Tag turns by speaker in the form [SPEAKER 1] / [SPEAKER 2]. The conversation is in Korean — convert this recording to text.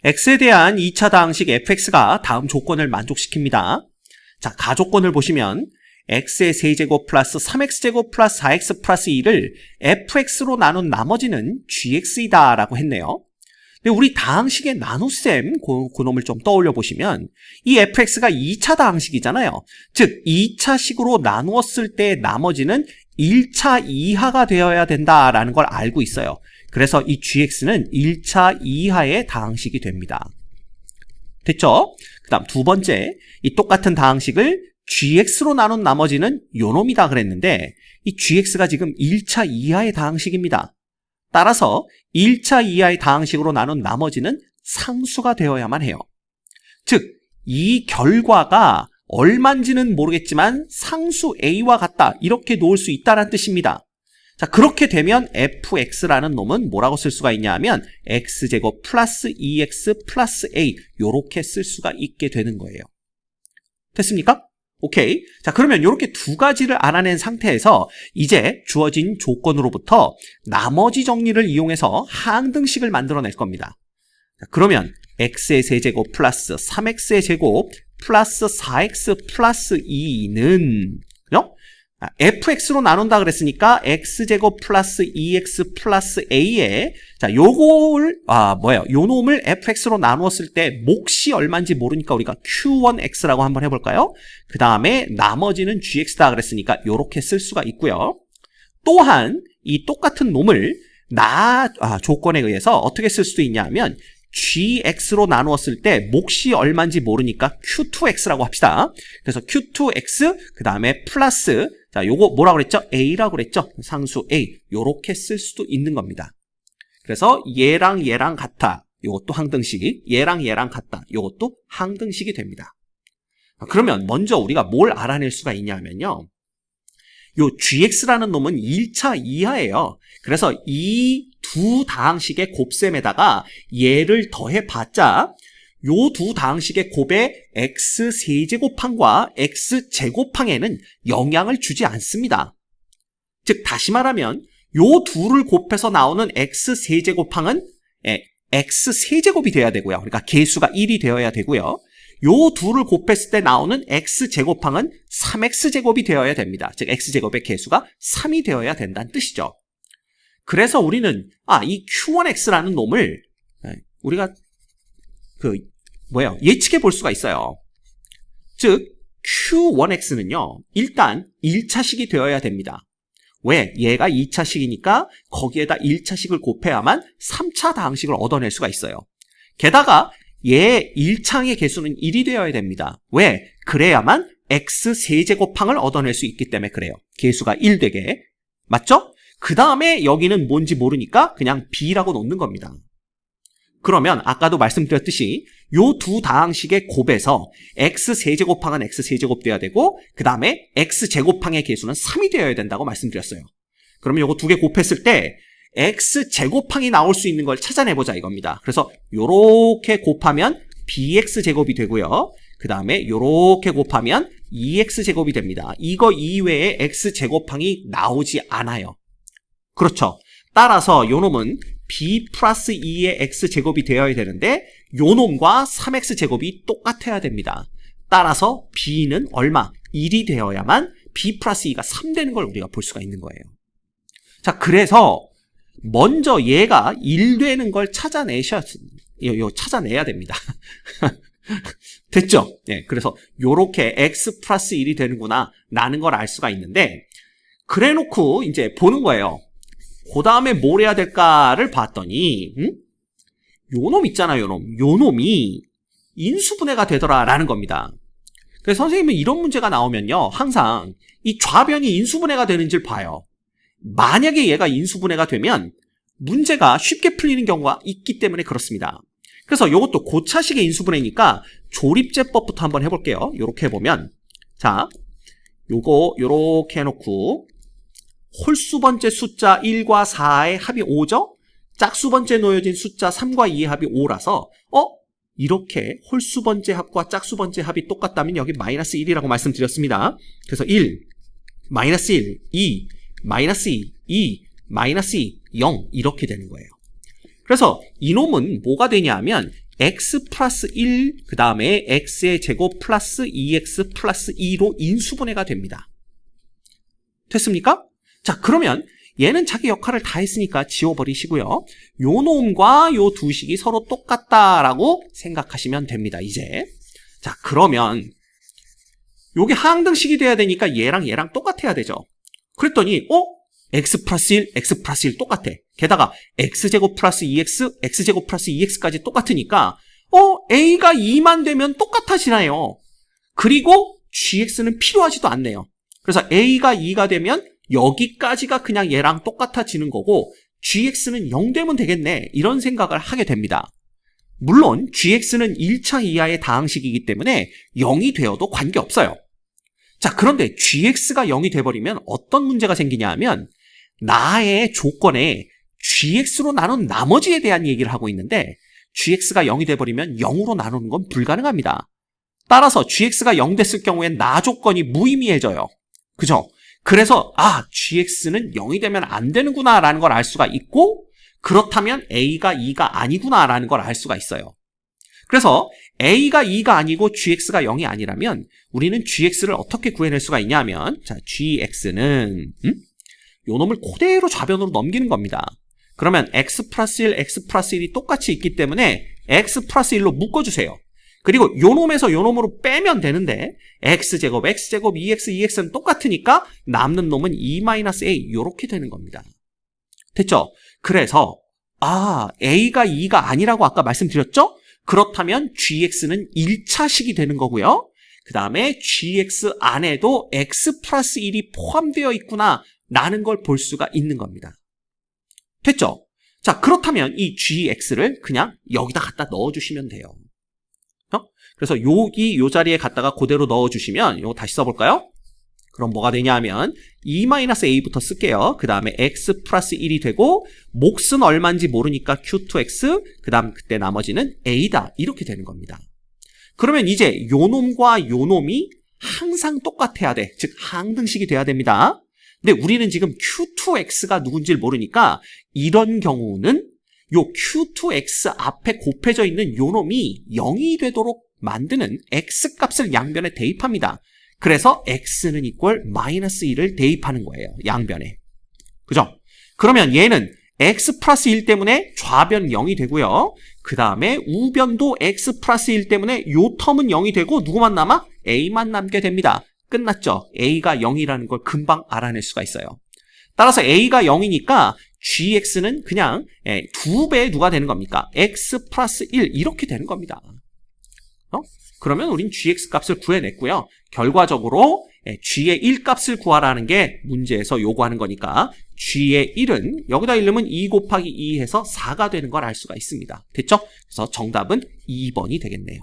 [SPEAKER 1] x에 대한 2차 다항식 fx가 다음 조건을 만족시킵니다. 자, 가조건을 보시면 x의 세제곱 플러스 3x제곱 플러스 4x 플러스 2를 fx로 나눈 나머지는 gx이다 라고 했네요. 근데 우리 다항식의 나눗셈 그 놈을 좀 떠올려 보시면 이 fx가 2차 다항식이잖아요. 즉 2차식으로 나누었을 때 나머지는 1차 이하가 되어야 된다라는 걸 알고 있어요. 그래서 이 gx는 1차 이하의 다항식이 됩니다. 됐죠? 그 다음 두 번째, 이 똑같은 다항식을 gx로 나눈 나머지는 요놈이다 그랬는데 이 gx가 지금 1차 이하의 다항식입니다. 따라서 1차 이하의 다항식으로 나눈 나머지는 상수가 되어야만 해요. 즉, 이 결과가 얼마인지는 모르겠지만 상수 a와 같다 이렇게 놓을 수 있다는 뜻입니다. 자, 그렇게 되면 fx라는 놈은 뭐라고 쓸 수가 있냐 하면 x제곱 플러스 2x 플러스 a 요렇게 쓸 수가 있게 되는 거예요. 됐습니까? 오케이. 자, 그러면 이렇게 두 가지를 알아낸 상태에서 이제 주어진 조건으로부터 나머지 정리를 이용해서 항등식을 만들어낼 겁니다. 자, 그러면 x의 세제곱 플러스 3x의 제곱 플러스 4x 플러스 2는 fx로 나눈다 그랬으니까 x제곱 플러스 2x 플러스 a에 자, 요 놈을 fx로 나누었을 때 몫이 얼마인지 모르니까 우리가 q1x라고 한번 해볼까요? 그 다음에 나머지는 gx다 그랬으니까 요렇게 쓸 수가 있고요. 또한 이 똑같은 놈을 조건에 의해서 어떻게 쓸 수도 있냐 하면 gx로 나누었을 때 몫이 얼마인지 모르니까 q2x라고 합시다. 그래서 q2x 그 다음에 플러스 자, 요거 뭐라고 그랬죠? a라고 그랬죠? 상수 a 요렇게 쓸 수도 있는 겁니다. 그래서 얘랑 얘랑 같아. 요것도 항등식이 얘랑 얘랑 같다. 요것도 항등식이 됩니다. 그러면 먼저 우리가 뭘 알아낼 수가 있냐면요. 요 gx라는 놈은 1차 이하예요. 그래서 이 두 다항식의 곱셈에다가 얘를 더해봤자 요 두 다항식의 곱의 x세제곱항과 x제곱항에는 영향을 주지 않습니다. 즉 다시 말하면 요 둘을 곱해서 나오는 x세제곱항은 x세제곱이 돼야 되고요. 그러니까 개수가 1이 되어야 되고요. 요 둘을 곱했을 때 나오는 x제곱항은 3x제곱이 되어야 됩니다. 즉 x제곱의 개수가 3이 되어야 된다는 뜻이죠. 그래서 우리는 이 q1x라는 놈을 우리가 예측해 볼 수가 있어요. 즉 q1x는요. 일단 1차식이 되어야 됩니다. 왜? 얘가 2차식이니까 거기에다 1차식을 곱해야만 3차 다항식을 얻어낼 수가 있어요. 게다가 얘 1창의 개수는 1이 되어야 됩니다. 왜? 그래야만 x세제곱항을 얻어낼 수 있기 때문에 그래요. 개수가 1 되게. 맞죠? 그 다음에 여기는 뭔지 모르니까 그냥 b라고 놓는 겁니다. 그러면 아까도 말씀드렸듯이 요 두 다항식의 곱에서 x세제곱항은 x세제곱 돼야 되고 그 다음에 x제곱항의 개수는 3이 되어야 된다고 말씀드렸어요. 그러면 요거 두 개 곱했을 때 x제곱항이 나올 수 있는 걸 찾아내보자 이겁니다. 그래서 요렇게 곱하면 bx제곱이 되고요. 그 다음에 요렇게 곱하면 2x제곱이 됩니다. 이거 이외에 x제곱항이 나오지 않아요. 그렇죠. 따라서 요 놈은 b 플러스 2의 x제곱이 되어야 되는데 요 놈과 3x제곱이 똑같아야 됩니다. 따라서 b는 얼마? 1이 되어야만 b 플러스 2가 3 되는 걸 우리가 볼 수가 있는 거예요. 자, 그래서 먼저 얘가 1 되는 걸 찾아내야 됩니다. 됐죠? 네, 그래서 요렇게 x 플러스 1이 되는구나 라는 걸 알 수가 있는데 그래 놓고 이제 보는 거예요. 그 다음에 뭘 해야 될까를 봤더니 요놈 있잖아요. 요 놈이 인수분해가 되더라 라는 겁니다. 그래서 선생님은 이런 문제가 나오면요. 항상 이 좌변이 인수분해가 되는지를 봐요. 만약에 얘가 인수분해가 되면 문제가 쉽게 풀리는 경우가 있기 때문에 그렇습니다. 그래서 요것도 고차식의 인수분해니까 조립제법부터 한번 해볼게요. 요렇게 해보면 자, 요거 요렇게 해놓고 홀수번째 숫자 1과 4의 합이 5죠? 짝수번째 놓여진 숫자 3과 2의 합이 5라서 이렇게 홀수번째 합과 짝수번째 합이 똑같다면 여기 마이너스 1이라고 말씀드렸습니다. 그래서 1, 마이너스 1, 2, 마이너스 2, 마이너스 2, 0 이렇게 되는 거예요. 그래서 이놈은 뭐가 되냐 하면 x 플러스 1, 그 다음에 x의 제곱 플러스 2x 플러스 2로 인수분해가 됩니다. 됐습니까? 자, 그러면 얘는 자기 역할을 다 했으니까 지워버리시고요. 요 놈과 요 두 식이 서로 똑같다라고 생각하시면 됩니다, 이제. 자, 그러면 요게 하항등식이 돼야 되니까 얘랑 똑같아야 되죠. 그랬더니 x 플러스 1, x 플러스 1 똑같아. 게다가 x제곱 플러스 2x, x제곱 플러스 2x까지 똑같으니까 a가 2만 되면 똑같아지나요? 그리고 gx는 필요하지도 않네요. 그래서 a가 2가 되면 여기까지가 그냥 얘랑 똑같아지는 거고 gx는 0 되면 되겠네, 이런 생각을 하게 됩니다. 물론 gx는 1차 이하의 다항식이기 때문에 0이 되어도 관계없어요. 자, 그런데 gx가 0이 돼버리면 어떤 문제가 생기냐 하면 나의 조건에 gx로 나눈 나머지에 대한 얘기를 하고 있는데 gx가 0이 돼버리면 0으로 나누는 건 불가능합니다. 따라서 gx가 0 됐을 경우엔 나 조건이 무의미해져요. 그죠? 그래서 gx는 0이 되면 안 되는구나 라는 걸 알 수가 있고, 그렇다면 a가 2가 아니구나 라는 걸 알 수가 있어요. 그래서 a가 2가 아니고 gx가 0이 아니라면 우리는 gx를 어떻게 구해낼 수가 있냐면, 자, gx는 요 놈을 그대로 좌변으로 넘기는 겁니다. 그러면 x 플러스 1, x 플러스 1이 똑같이 있기 때문에 x 플러스 1로 묶어주세요. 그리고 요 놈에서 요 놈으로 빼면 되는데 x제곱, x제곱, 2x, 2x는 똑같으니까 남는 놈은 2-a 요렇게 되는 겁니다. 됐죠? 그래서 a가 2가 아니라고 아까 말씀드렸죠? 그렇다면 gx는 1차식이 되는 거고요. 그 다음에 gx 안에도 x 플러스 1이 포함되어 있구나 라는 걸 볼 수가 있는 겁니다. 됐죠? 자, 그렇다면 이 gx를 그냥 여기다 갖다 넣어주시면 돼요. 그래서 여기 요 자리에 갖다가 그대로 넣어주시면, 이거 다시 써볼까요? 그럼 뭐가 되냐 하면 2-a부터 쓸게요. 그 다음에 x 플러스 1이 되고 몫은 얼마인지 모르니까 q2x, 그 다음 그때 나머지는 a다, 이렇게 되는 겁니다. 그러면 이제 요 놈과 요 놈이 항상 똑같아야 돼. 즉 항등식이 돼야 됩니다. 근데 우리는 지금 q2x가 누군지를 모르니까 이런 경우는 요 q2x 앞에 곱해져 있는 요 놈이 0이 되도록 만드는 x값을 양변에 대입합니다. 그래서 x는 equal -1을 대입하는 거예요, 양변에. 그죠? 그러면 얘는 x 플러스 1 때문에 좌변 0이 되고요. 그 다음에 우변도 x 플러스 1 때문에 요 텀은 0이 되고 누구만 남아? a만 남게 됩니다. 끝났죠? a가 0이라는 걸 금방 알아낼 수가 있어요. 따라서 a가 0이니까 gx는 그냥 2배 누가 되는 겁니까? x 플러스 1 이렇게 되는 겁니다. 그러면 우린 gx 값을 구해냈고요. 결과적으로 g의 1 값을 구하라는 게 문제에서 요구하는 거니까 g의 1은 여기다 1 넣으면 2 곱하기 2 해서 4가 되는 걸 알 수가 있습니다. 됐죠? 그래서 정답은 2번이 되겠네요.